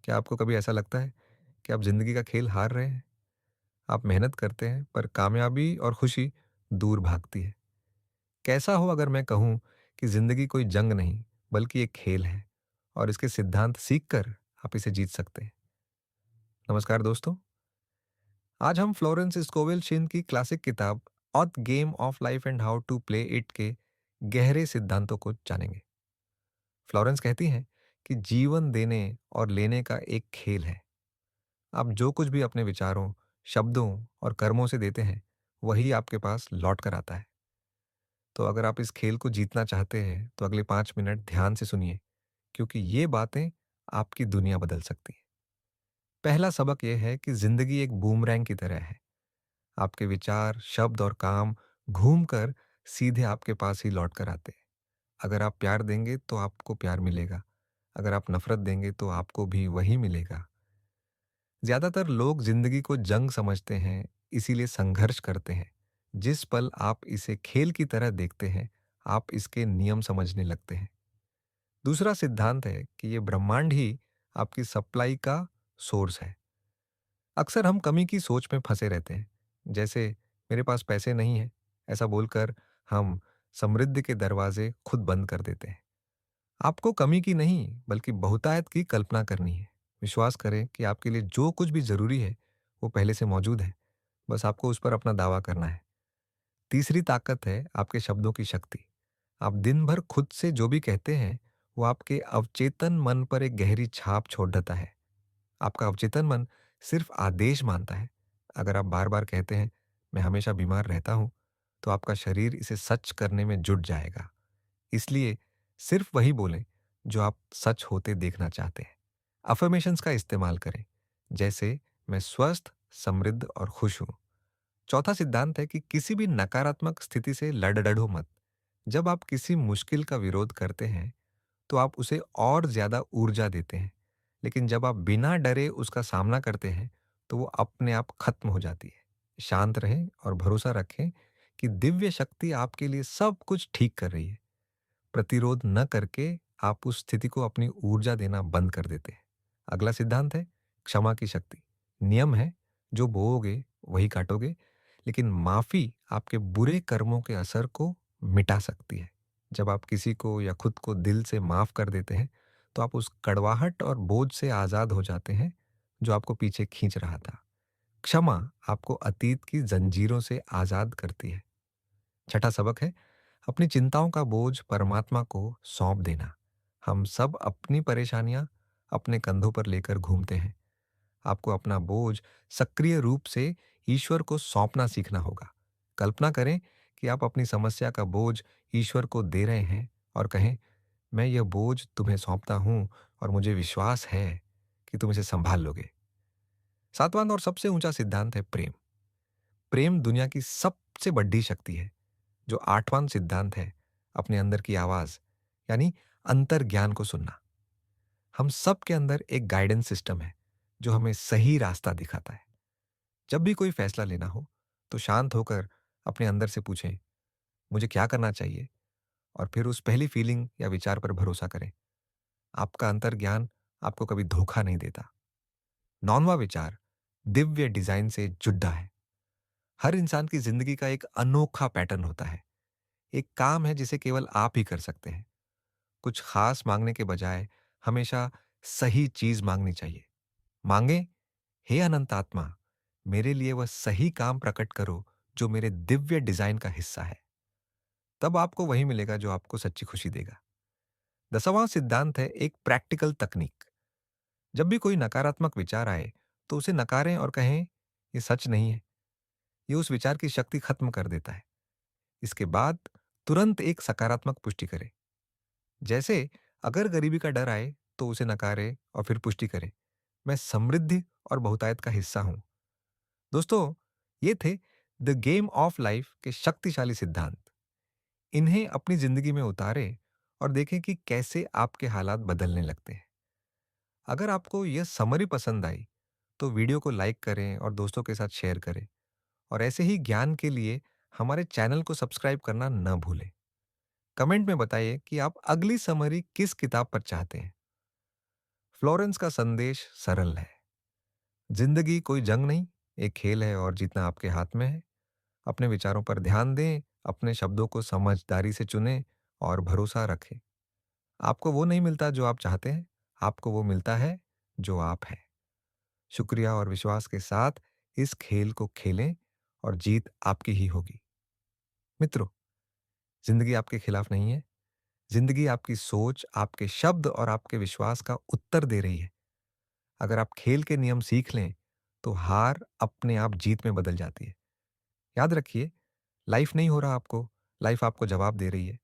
क्या आपको कभी ऐसा लगता है कि आप ज़िंदगी का खेल हार रहे हैं? आप मेहनत करते हैं पर कामयाबी और खुशी दूर भागती है। कैसा हो अगर मैं कहूँ कि ज़िंदगी कोई जंग नहीं बल्कि एक खेल है और इसके सिद्धांत सीख कर आप इसे जीत सकते हैं। नमस्कार दोस्तों, आज हम फ्लोरेंस स्कोवेल शिन की क्लासिक किताब on game of life and how to play it के गहरे सिद्धांतों को जानेंगे। फ्लोरेंस कहती हैं कि जीवन देने और लेने का एक खेल है। आप जो कुछ भी अपने विचारों, शब्दों और कर्मों से देते हैं, वही आपके पास लौट कर आता है। तो अगर आप इस खेल को जीतना चाहते हैं, तो अगले 5 मिनट ध्यान से सुनिए, क्योंकि ये बातें आपकी दुनिया बदल सकती हैं। पहला सबक यह है कि ज़िंदगी एक बूमरैंग की तरह है। आपके विचार, शब्द और काम घूमकर सीधे आपके पास ही लौट कर आते हैं। अगर आप प्यार देंगे, तो आपको प्यार मिलेगा। अगर आप नफ़रत देंगे, तो आपको भी वही मिलेगा। ज्यादातर लोग जिंदगी को जंग समझते हैं, इसीलिए संघर्ष करते हैं। जिस पल आप इसे खेल की तरह देखते हैं, आप इसके नियम समझने लगते हैं। दूसरा सिद्धांत है कि ये ब्रह्मांड ही आपकी सप्लाई का सोर्स है। अक्सर हम कमी की सोच में फंसे रहते हैं, जैसे मेरे पास पैसे नहीं है, ऐसा बोलकर हम समृद्धि के दरवाजे खुद बंद कर देते हैं। आपको कमी की नहीं बल्कि बहुतायत की कल्पना करनी है। विश्वास करें कि आपके लिए जो कुछ भी जरूरी है वो पहले से मौजूद है। बस आपको उस पर अपना दावा करना है। तीसरी ताकत है आपके शब्दों की शक्ति। आप दिन भर खुद से जो भी कहते हैं वो आपके अवचेतन मन पर एक गहरी छाप छोड़ देता है। आपका अवचेतन मन सिर्फ आदेश मानता है। अगर आप बार बार कहते हैं मैं हमेशा बीमार रहता हूं, तो आपका शरीर इसे सच करने में जुट जाएगा। इसलिए सिर्फ वही बोलें जो आप सच होते देखना चाहते हैं। अफर्मेशंस का इस्तेमाल करें, जैसे मैं स्वस्थ, समृद्ध और खुश हूं। चौथा सिद्धांत है कि किसी भी नकारात्मक स्थिति से लड़ मत। जब आप किसी मुश्किल का विरोध करते हैं, तो आप उसे और ज्यादा ऊर्जा देते हैं। लेकिन जब आप बिना डरे उसका सामना करते हैं, तो वो अपने आप खत्म हो जाती है। शांत रहें और भरोसा रखें कि दिव्य शक्ति आपके लिए सब कुछ ठीक कर रही है। प्रतिरोध न करके आप उस स्थिति को अपनी ऊर्जा देना बंद कर देते हैं। अगला सिद्धांत है क्षमा की शक्ति। नियम है जो बोओगे वही काटोगे, लेकिन माफी आपके बुरे कर्मों के असर को मिटा सकती है। जब आप किसी को या खुद को दिल से माफ कर देते हैं, तो आप उस कड़वाहट और बोझ से आजाद हो जाते हैं जो आपको पीछे खींच रहा था। क्षमा आपको अतीत की जंजीरों से आजाद करती है। छठा सबक है अपनी चिंताओं का बोझ परमात्मा को सौंप देना। हम सब अपनी परेशानियां अपने कंधों पर लेकर घूमते हैं। आपको अपना बोझ सक्रिय रूप से ईश्वर को सौंपना सीखना होगा। कल्पना करें कि आप अपनी समस्या का बोझ ईश्वर को दे रहे हैं और कहें, मैं यह बोझ तुम्हें सौंपता हूं और मुझे विश्वास है कि तुम इसे संभाल लोगे। सातवां और सबसे ऊंचा सिद्धांत है प्रेम। प्रेम दुनिया की सबसे बड़ी शक्ति है। जो आठवां सिद्धांत है अपने अंदर की आवाज, यानी अंतर ज्ञान को सुनना। हम सब के अंदर एक गाइडेंस सिस्टम है जो हमें सही रास्ता दिखाता है। जब भी कोई फैसला लेना हो, तो शांत होकर अपने अंदर से पूछें, मुझे क्या करना चाहिए, और फिर उस पहली फीलिंग या विचार पर भरोसा करें। आपका अंतर ज्ञान आपको कभी धोखा नहीं देता। नौवां विचार दिव्य डिजाइन से जुड़ा है। हर इंसान की जिंदगी का एक अनोखा पैटर्न होता है। एक काम है जिसे केवल आप ही कर सकते हैं। कुछ खास मांगने के बजाय हमेशा सही चीज मांगनी चाहिए। मांगे, हे अनंत आत्मा, मेरे लिए वह सही काम प्रकट करो जो मेरे दिव्य डिजाइन का हिस्सा है। तब आपको वही मिलेगा जो आपको सच्ची खुशी देगा। 10वां सिद्धांत है एक प्रैक्टिकल तकनीक। जब भी कोई नकारात्मक विचार आए, तो उसे नकारें और कहें, यह सच नहीं है। यह उस विचार की शक्ति खत्म कर देता है। इसके बाद तुरंत एक सकारात्मक पुष्टि करें। जैसे अगर गरीबी का डर आए, तो उसे नकारे और फिर पुष्टि करें, मैं समृद्धि और बहुतायत का हिस्सा हूं। दोस्तों, ये थे द गेम ऑफ लाइफ के शक्तिशाली सिद्धांत। इन्हें अपनी जिंदगी में उतारें और देखें कि कैसे आपके हालात बदलने लगते हैं। अगर आपको यह समरी पसंद आई, तो वीडियो को लाइक करें और दोस्तों के साथ शेयर करें। और ऐसे ही ज्ञान के लिए हमारे चैनल को सब्सक्राइब करना न भूलें। कमेंट में बताइए कि आप अगली समरी किस किताब पर चाहते हैं। फ्लोरेंस का संदेश सरल है। जिंदगी कोई जंग नहीं, एक खेल है और जीतना आपके हाथ में है। अपने विचारों पर ध्यान दें, अपने शब्दों को समझदारी से चुनें और भरोसा रखें। आपको वो नहीं मिलता जो आप चाहते हैं, आपको वो मिलता है जो आप हैं। शुक्रिया और विश्वास के साथ इस खेल को खेलें और जीत आपकी ही होगी। मित्रों, जिंदगी आपके खिलाफ नहीं है। जिंदगी आपकी सोच, आपके शब्द और आपके विश्वास का उत्तर दे रही है। अगर आप खेल के नियम सीख लें, तो हार अपने आप जीत में बदल जाती है। याद रखिए, लाइफ नहीं हो रहा आपको, लाइफ आपको जवाब दे रही है।